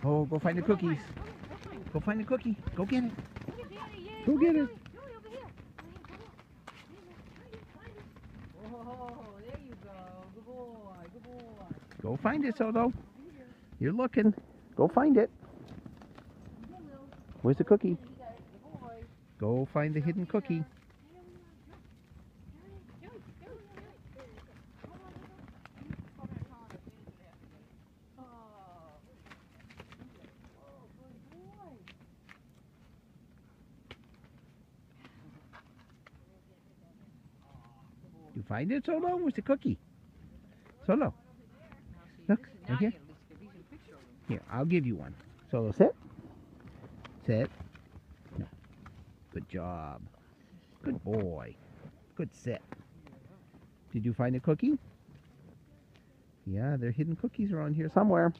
Oh, go find the cookies. Go find the cookie. Go get it. Go get it. Oh, there you go. Good boy. Good boy. Go find it, Soto. You're looking. Go find it. Where's the cookie? Go find the hidden cookie. You find it, Solo? Where's the cookie? Solo. Look, right here. Here, I'll give you one. Solo, sit. Sit. No. Good job. Good boy. Good sit. Did you find a cookie? Yeah, there are hidden cookies around here somewhere.